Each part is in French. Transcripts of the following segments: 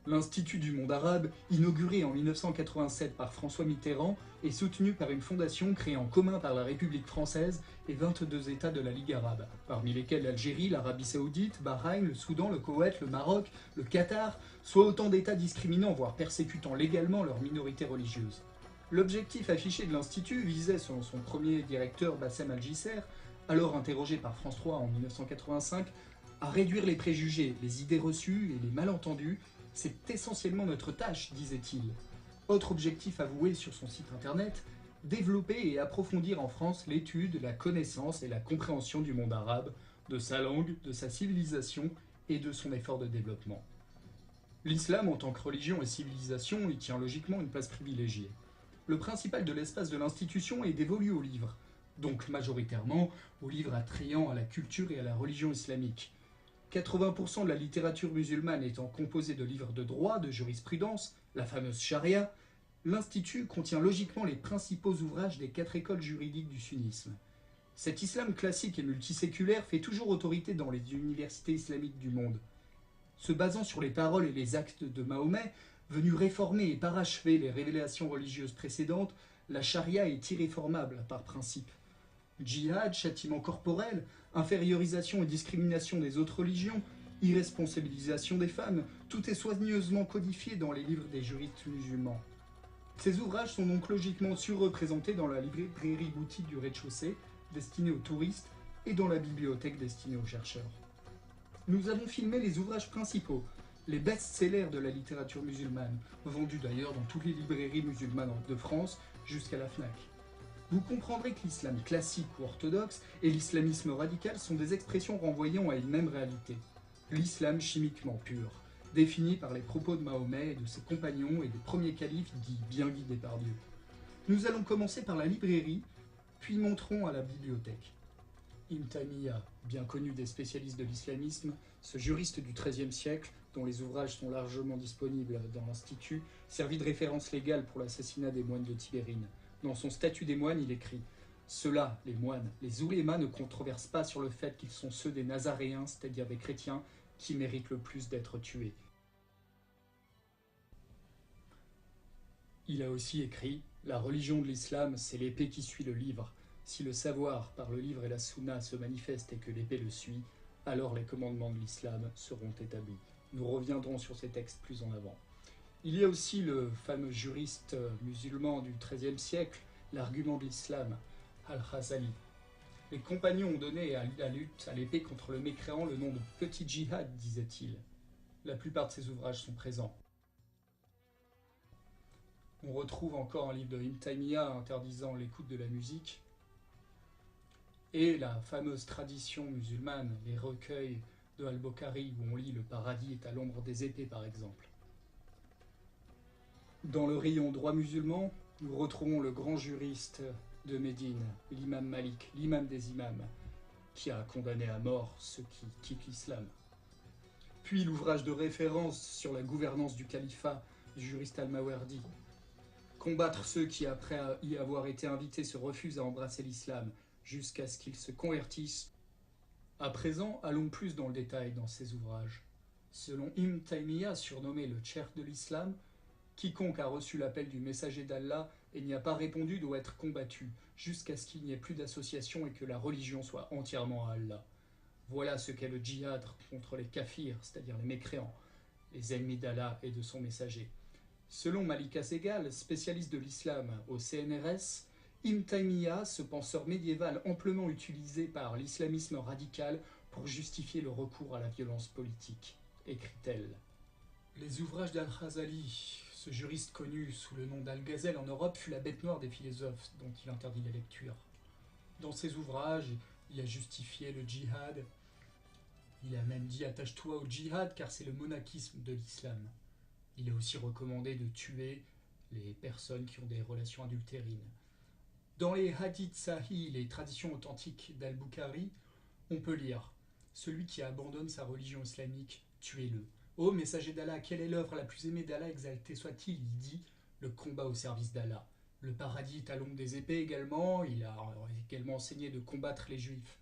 L'Institut du monde arabe, inauguré en 1987 par François Mitterrand, est soutenu par une fondation créée en commun par la République française et 22 États de la Ligue arabe, parmi lesquels l'Algérie, l'Arabie saoudite, Bahreïn, le Soudan, le Koweït, le Maroc, le Qatar, soit autant d'États discriminant, voire persécutant légalement leurs minorités religieuses. L'objectif affiché de l'Institut visait, selon son premier directeur Bassem Al-Jisser, alors interrogé par France 3 en 1985, à réduire les préjugés, les idées reçues et les malentendus. C'est essentiellement notre tâche, disait-il. Autre objectif avoué sur son site internet, développer et approfondir en France l'étude, la connaissance et la compréhension du monde arabe, de sa langue, de sa civilisation et de son effort de développement. L'islam en tant que religion et civilisation y tient logiquement une place privilégiée. Le principal de l'espace de l'institution est dévolu aux livres, donc majoritairement aux livres attrayant à la culture et à la religion islamique. 80% de la littérature musulmane étant composée de livres de droit, de jurisprudence, la fameuse charia, l'Institut contient logiquement les principaux ouvrages des 4 écoles juridiques du sunnisme. Cet islam classique et multiséculaire fait toujours autorité dans les universités islamiques du monde. Se basant sur les paroles et les actes de Mahomet, venu réformer et parachever les révélations religieuses précédentes, la charia est irréformable par principe. Djihad, châtiment corporel, infériorisation et discrimination des autres religions, irresponsabilisation des femmes, tout est soigneusement codifié dans les livres des juristes musulmans. Ces ouvrages sont donc logiquement surreprésentés dans la librairie boutique du rez-de-chaussée, destinée aux touristes, et dans la bibliothèque destinée aux chercheurs. Nous avons filmé les ouvrages principaux, les best-sellers de la littérature musulmane, vendus d'ailleurs dans toutes les librairies musulmanes de France jusqu'à la FNAC. Vous comprendrez que l'islam classique ou orthodoxe et l'islamisme radical sont des expressions renvoyant à une même réalité. L'islam chimiquement pur, défini par les propos de Mahomet et de ses compagnons et des premiers califes dits bien guidés par Dieu. Nous allons commencer par la librairie, puis monterons à la bibliothèque. Ibn Taymiyyah, bien connu des spécialistes de l'islamisme, ce juriste du XIIIe siècle, dont les ouvrages sont largement disponibles dans l'Institut, servit de référence légale pour l'assassinat des moines de Tibérine. Dans son statut des moines, il écrit « Ceux-là, les moines, les oulémas ne controversent pas sur le fait qu'ils sont ceux des Nazaréens, c'est-à-dire des chrétiens, qui méritent le plus d'être tués. » Il a aussi écrit « La religion de l'islam, c'est l'épée qui suit le livre. Si le savoir par le livre et la sunna se manifeste et que l'épée le suit, alors les commandements de l'islam seront établis. » Nous reviendrons sur ces textes plus en avant. Il y a aussi le fameux juriste musulman du XIIIe siècle, l'argument de l'islam, Al-Ghazali. Les compagnons ont donné à la lutte à l'épée contre le mécréant le nom de petit djihad, disait-il. La plupart de ces ouvrages sont présents. On retrouve encore un livre de Ibn Taymiyyah interdisant l'écoute de la musique. Et la fameuse tradition musulmane, les recueils de Al-Bukhari où on lit Le paradis est à l'ombre des épées par exemple. Dans le rayon droit musulman, nous retrouvons le grand juriste de Médine, l'imam Malik, l'imam des imams, qui a condamné à mort ceux qui quittent l'islam. Puis l'ouvrage de référence sur la gouvernance du califat du juriste Al-Mawardi. Combattre ceux qui, après y avoir été invités, se refusent à embrasser l'islam, jusqu'à ce qu'ils se convertissent. À présent, allons plus dans le détail dans ces ouvrages. Selon Ibn Taymiyyah, surnommé le Cheikh de l'islam, quiconque a reçu l'appel du messager d'Allah et n'y a pas répondu doit être combattu, jusqu'à ce qu'il n'y ait plus d'association et que la religion soit entièrement à Allah. Voilà ce qu'est le djihad contre les kafirs, c'est-à-dire les mécréants, les ennemis d'Allah et de son messager. Selon Malika Segal, spécialiste de l'islam au CNRS, Ibn Taymiyyah, ce penseur médiéval amplement utilisé par l'islamisme radical pour justifier le recours à la violence politique, écrit-elle. Les ouvrages d'Al-Ghazali, ce juriste connu sous le nom d'Al-Ghazal en Europe, fut la bête noire des philosophes dont il interdit la lecture. Dans ses ouvrages, il a justifié le djihad. Il a même dit « attache-toi au djihad car c'est le monachisme de l'islam ». Il a aussi recommandé de tuer les personnes qui ont des relations adultérines. Dans les hadiths sahih, les traditions authentiques d'Al-Bukhari, on peut lire « Celui qui abandonne sa religion islamique, tuez-le ». Ô messager d'Allah, quelle est l'œuvre la plus aimée d'Allah, exalté soit-il? Il dit le combat au service d'Allah. Le paradis est à l'ombre des épées également, il a également enseigné de combattre les juifs.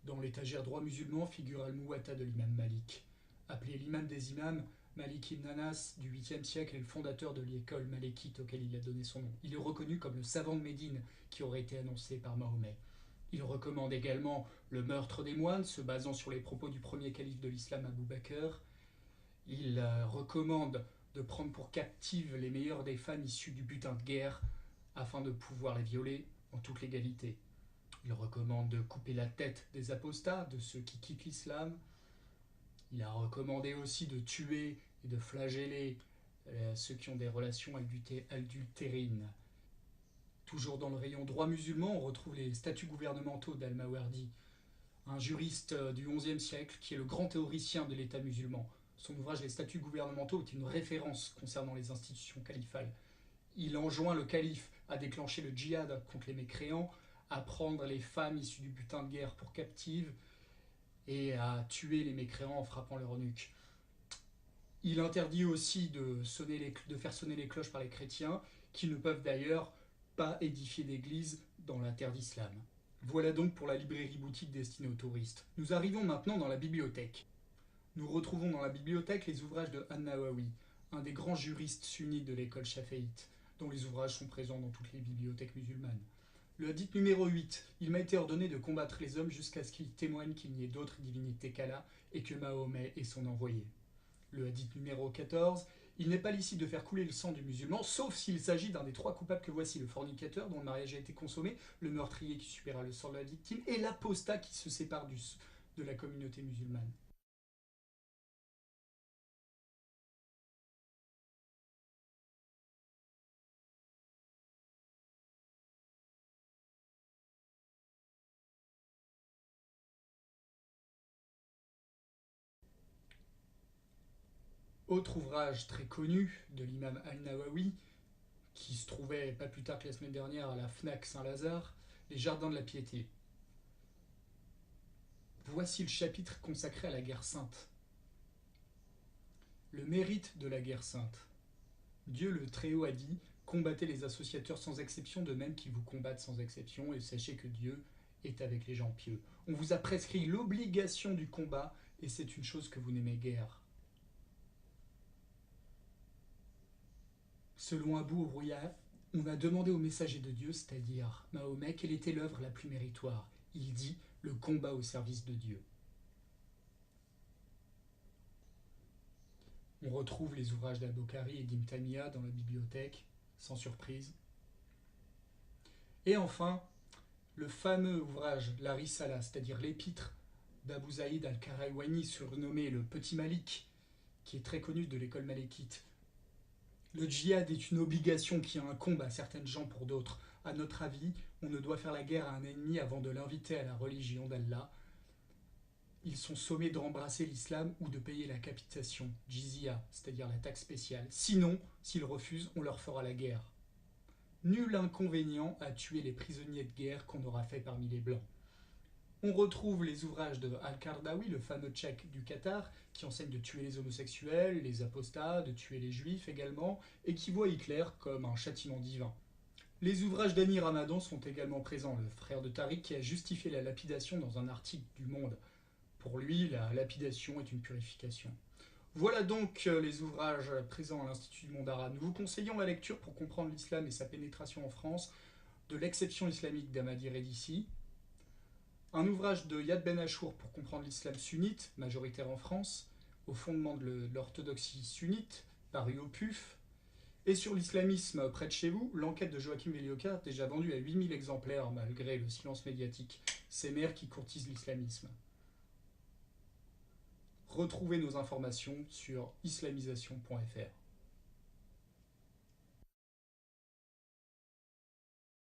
Dans l'étagère droit musulman figure Al-Muwatta de l'imam Malik. Appelé l'imam des imams, Malik ibn Anas du 8e siècle est le fondateur de l'école malékite auquel il a donné son nom. Il est reconnu comme le savant de Médine qui aurait été annoncé par Mahomet. Il recommande également le meurtre des moines, se basant sur les propos du premier calife de l'islam Abu Bakr. Il recommande de prendre pour captives les meilleures des femmes issues du butin de guerre afin de pouvoir les violer en toute légalité. Il recommande de couper la tête des apostats, de ceux qui quittent l'islam. Il a recommandé aussi de tuer et de flageller ceux qui ont des relations adultérines. Toujours dans le rayon droit musulman, on retrouve les statuts gouvernementaux d'Al-Mawardi, un juriste du XIe siècle qui est le grand théoricien de l'État musulman. Son ouvrage Les statuts gouvernementaux est une référence concernant les institutions califales. Il enjoint le calife à déclencher le djihad contre les mécréants, à prendre les femmes issues du butin de guerre pour captives et à tuer les mécréants en frappant leur nuque. Il interdit aussi de faire sonner les cloches par les chrétiens, qui ne peuvent d'ailleurs pas édifier d'église dans la terre d'islam. Voilà donc pour la librairie boutique destinée aux touristes. Nous arrivons maintenant dans la bibliothèque. Nous retrouvons dans la bibliothèque les ouvrages de An-Nawawi, un des grands juristes sunnites de l'école chaféite, dont les ouvrages sont présents dans toutes les bibliothèques musulmanes. Le hadith numéro 8, il m'a été ordonné de combattre les hommes jusqu'à ce qu'ils témoignent qu'il n'y ait d'autre divinité qu'Allah et que Mahomet est son envoyé. Le hadith numéro 14, il n'est pas licite de faire couler le sang du musulman, sauf s'il s'agit d'un des trois coupables que voici, le fornicateur dont le mariage a été consommé, le meurtrier qui subira le sang de la victime et l'apostat qui se sépare de la communauté musulmane. Autre ouvrage très connu de l'imam Al-Nawawi, qui se trouvait pas plus tard que la semaine dernière à la FNAC Saint-Lazare, Les Jardins de la Piété. Voici le chapitre consacré à la guerre sainte. Le mérite de la guerre sainte. Dieu le Très-Haut a dit « Combattez les associateurs sans exception, de même qu'ils vous combattent sans exception, et sachez que Dieu est avec les gens pieux. On vous a prescrit l'obligation du combat, et c'est une chose que vous n'aimez guère. » Selon Abu Huraïra, on a demandé au messager de Dieu, c'est-à-dire Mahomet, quelle était l'œuvre la plus méritoire. Il dit « le combat au service de Dieu ». On retrouve les ouvrages d'Al-Bukhari et d'Ibn Taymiyyah dans la bibliothèque, sans surprise. Et enfin, le fameux ouvrage, la Risala, c'est-à-dire l'épître d'Abu Zaïd al-Karaïwani, surnommé le Petit Malik, qui est très connu de l'école malékite. Le djihad est une obligation qui incombe à certaines gens pour d'autres. À notre avis, on ne doit faire la guerre à un ennemi avant de l'inviter à la religion d'Allah. Ils sont sommés d'embrasser l'islam ou de payer la capitation, jizya, c'est-à-dire la taxe spéciale. Sinon, s'ils refusent, on leur fera la guerre. Nul inconvénient à tuer les prisonniers de guerre qu'on aura fait parmi les Blancs. On retrouve les ouvrages de Al-Qardawi, le fameux tchèque du Qatar, qui enseigne de tuer les homosexuels, les apostats, de tuer les juifs également, et qui voit Hitler comme un châtiment divin. Les ouvrages d'Ani Ramadan sont également présents, le frère de Tariq qui a justifié la lapidation dans un article du Monde. Pour lui, la lapidation est une purification. Voilà donc les ouvrages présents à l'Institut du Monde arabe. Nous vous conseillons la lecture pour comprendre l'islam et sa pénétration en France, de l'exception islamique d'Ahmadi Redissi, un ouvrage de Yad Ben Achour pour comprendre l'islam sunnite, majoritaire en France, au fondement de l'orthodoxie sunnite, paru au PUF, et sur l'islamisme près de chez vous, l'enquête de Joachim Velioka, déjà vendue à 8000 exemplaires malgré le silence médiatique, ces mères qui courtisent l'islamisme. Retrouvez nos informations sur islamisation.fr.